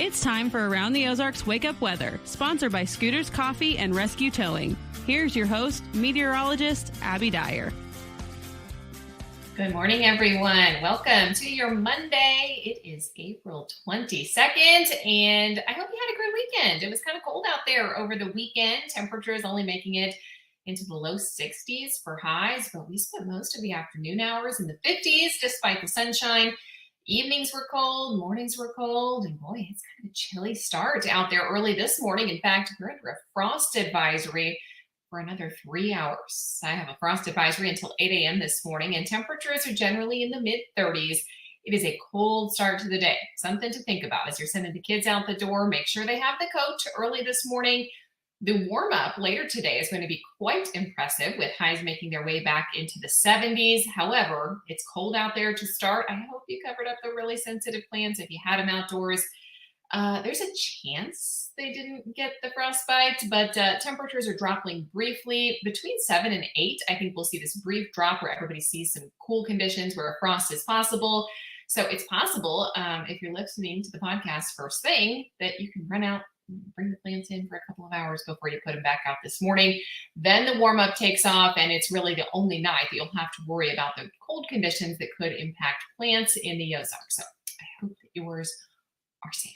It's time for Around the Ozarks Wake Up Weather, sponsored by Scooters Coffee and Rescue Towing. Here's your host, meteorologist Abby Dyer. Good morning, everyone. Welcome to your Monday. It is April 22nd, and I hope you had a great weekend. It was kind of cold out there over the weekend. Temperatures only making it into the low 60s for highs, but we spent most of the afternoon hours in the 50s despite the sunshine. Evenings were cold, mornings were cold, and boy, it's kind of a chilly start out there early this morning. In fact, we're under a frost advisory for another 3 hours. I have a frost advisory until 8 a.m. this morning, and temperatures are generally in the mid-30s. It is a cold start to the day. Something to think about as you're sending the kids out the door. Make sure they have the coat early this morning. The warm-up later today is going to be quite impressive, with highs making their way back into the 70s. However, it's cold out there to start. I hope you covered up the really sensitive plants if you had them outdoors. There's a chance they didn't get the frostbite, but temperatures are dropping briefly between 7 and 8. I think we'll see this brief drop where everybody sees some cool conditions where a frost is possible. So it's possible, if you're listening to the podcast first thing, that you can run out, bring the plants in for a couple of hours before you put them back out this morning. Then the warm up takes off, and it's really the only night that you'll have to worry about the cold conditions that could impact plants in the Ozarks. So I hope that yours are safe.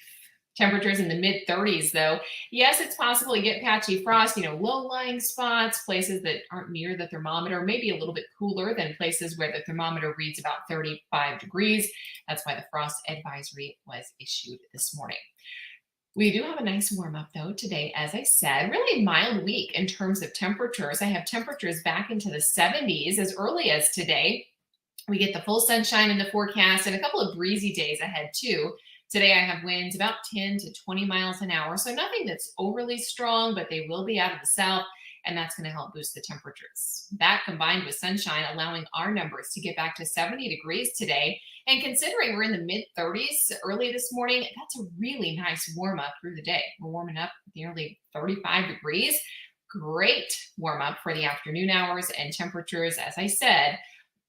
Temperatures in the mid-30s, though. Yes, it's possible you get patchy frost, low-lying spots, places that aren't near the thermometer, maybe a little bit cooler than places where the thermometer reads about 35 degrees. That's why the frost advisory was issued this morning. We do have a nice warm up though today, as I said, really mild week in terms of temperatures. I have temperatures back into the 70s as early as today. We get the full sunshine in the forecast and a couple of breezy days ahead too. Today I have winds about 10 to 20 miles an hour, so nothing that's overly strong, but they will be out of the south, and that's going to help boost the temperatures. That combined with sunshine allowing our numbers to get back to 70 degrees today. And considering we're in the mid-30s early this morning, that's a really nice warm up through the day. We're warming up nearly 35 degrees. Great warm up for the afternoon hours, and temperatures, as I said,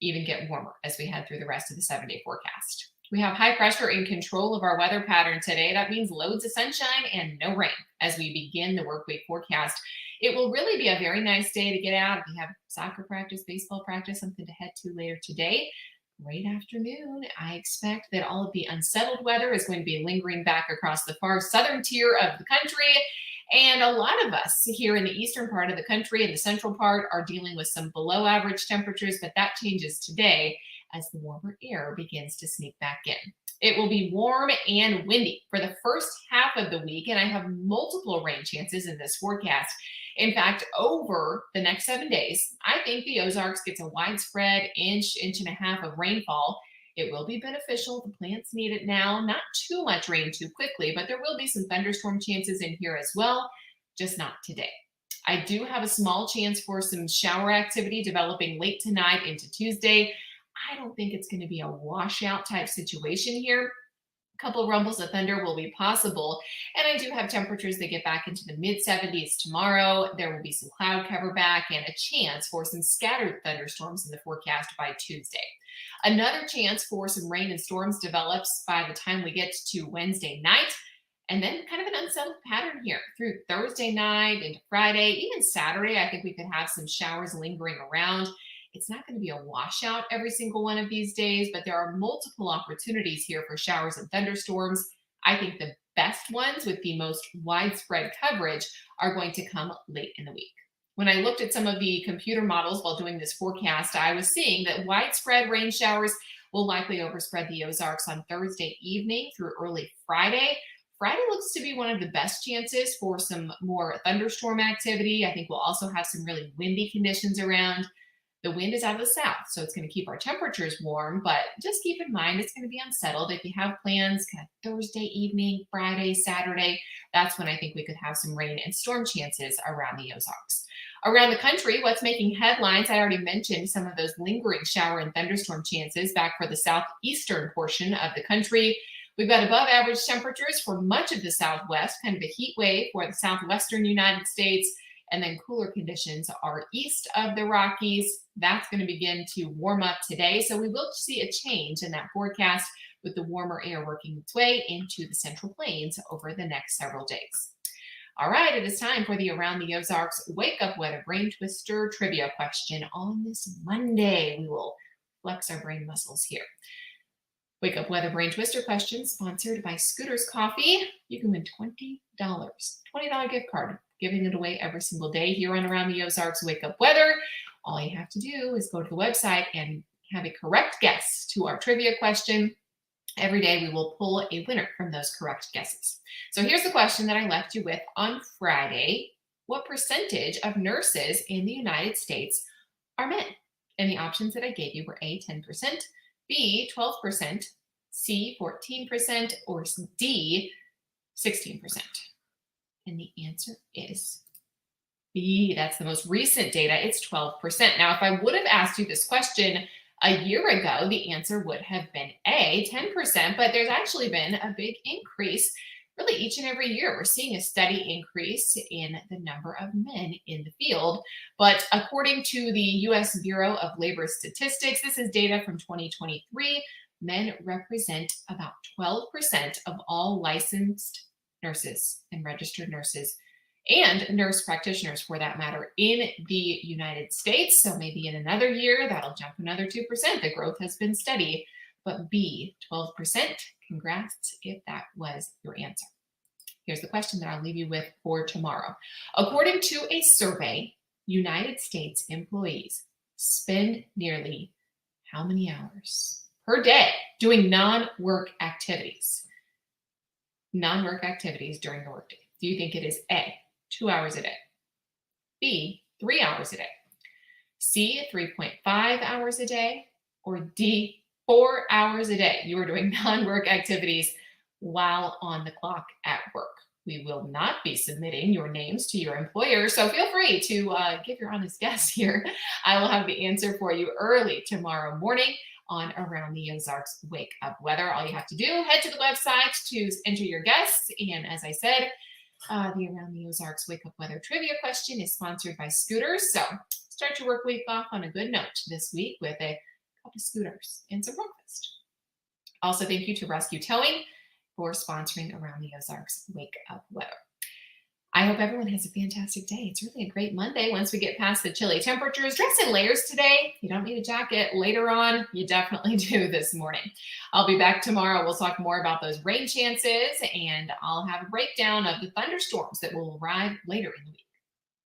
even get warmer as we head through the rest of the 7-day forecast. We have high pressure in control of our weather pattern today. That means loads of sunshine and no rain as we begin the work week forecast. It will really be a very nice day to get out. If you have soccer practice, baseball practice, something to head to later today, great afternoon. I expect that all of the unsettled weather is going to be lingering back across the far southern tier of the country. And a lot of us here in the eastern part of the country and the central part are dealing with some below average temperatures, but that changes today as the warmer air begins to sneak back in. It will be warm and windy for the first half of the week, and I have multiple rain chances in this forecast. In fact, over the next 7 days, I think the Ozarks gets a widespread inch and a half of rainfall. It will be beneficial. The plants need it now. Not too much rain too quickly, but there will be some thunderstorm chances in here as well, just not today. I do have a small chance for some shower activity developing late tonight into Tuesday. I don't think it's going to be a washout type situation here. A couple of rumbles of thunder will be possible. And I do have temperatures that get back into the mid-70s tomorrow. There will be some cloud cover back and a chance for some scattered thunderstorms in the forecast by Tuesday. Another chance for some rain and storms develops by the time we get to Wednesday night. And then kind of an unsettled pattern here through Thursday night into Friday, even Saturday. I think we could have some showers lingering around. It's not going to be a washout every single one of these days, but there are multiple opportunities here for showers and thunderstorms. I think the best ones with the most widespread coverage are going to come late in the week. When I looked at some of the computer models while doing this forecast, I was seeing that widespread rain showers will likely overspread the Ozarks on Thursday evening through early Friday. Friday looks to be one of the best chances for some more thunderstorm activity. I think we'll also have some really windy conditions around. The wind is out of the south, so it's going to keep our temperatures warm, but just keep in mind it's going to be unsettled. If you have plans kind of Thursday evening, Friday, Saturday, that's when I think we could have some rain and storm chances around the Ozarks. Around the country, what's making headlines, I already mentioned some of those lingering shower and thunderstorm chances back for the southeastern portion of the country. We've got above average temperatures for much of the Southwest, kind of a heat wave for the southwestern United States. And then cooler conditions are east of the Rockies. That's going to begin to warm up today. So we will see a change in that forecast with the warmer air working its way into the Central Plains over the next several days. All right, it is time for the Around the Ozarks Wake Up Weather Brain Twister trivia question on this Monday. We will flex our brain muscles here. Wake Up Weather Brain Twister question sponsored by Scooter's Coffee. You can win $20 gift card, giving it away every single day here on Around the Ozarks Wake Up Weather. All you have to do is go to the website and have a correct guess to our trivia question. Every day we will pull a winner from those correct guesses. So here's the question that I left you with on Friday. What percentage of nurses in the United States are men? And the options that I gave you were A, 10%, B, 12%, C, 14%, or D, 16%. And the answer is B. That's the most recent data. It's 12%. Now, if I would have asked you this question a year ago, the answer would have been A, 10%, but there's actually been a big increase really each and every year. We're seeing a steady increase in the number of men in the field. But according to the U.S. Bureau of Labor Statistics, this is data from 2023, men represent about 12% of all licensed nurses and registered nurses and nurse practitioners, for that matter, in the United States. So maybe in another year, that'll jump another 2%. The growth has been steady, but B, 12%. Congrats if that was your answer. Here's the question that I'll leave you with for tomorrow. According to a survey, United States employees spend nearly how many hours per day doing non-work activities? Non-work activities during the workday. Do you think it is A, 2 hours a day, B, 3 hours a day, C, 3.5 hours a day, or D, 4 hours a day? You are doing non-work activities while on the clock at work. We will not be submitting your names to your employer, so feel free to give your honest guess here. I will have the answer for you early tomorrow morning on Around the Ozarks Wake Up Weather. All you have to do, head to the website to enter your guess. And as I said, the Around the Ozarks Wake Up Weather trivia question is sponsored by Scooters. So start your work week off on a good note this week with a cup of Scooters and some breakfast. Also, thank you to Rescue Towing for sponsoring Around the Ozarks Wake Up Weather. I hope everyone has a fantastic day. It's really a great Monday once we get past the chilly temperatures. Dress in layers today. You don't need a jacket later on. You definitely do this morning. I'll be back tomorrow. We'll talk more about those rain chances, and I'll have a breakdown of the thunderstorms that will arrive later in the week.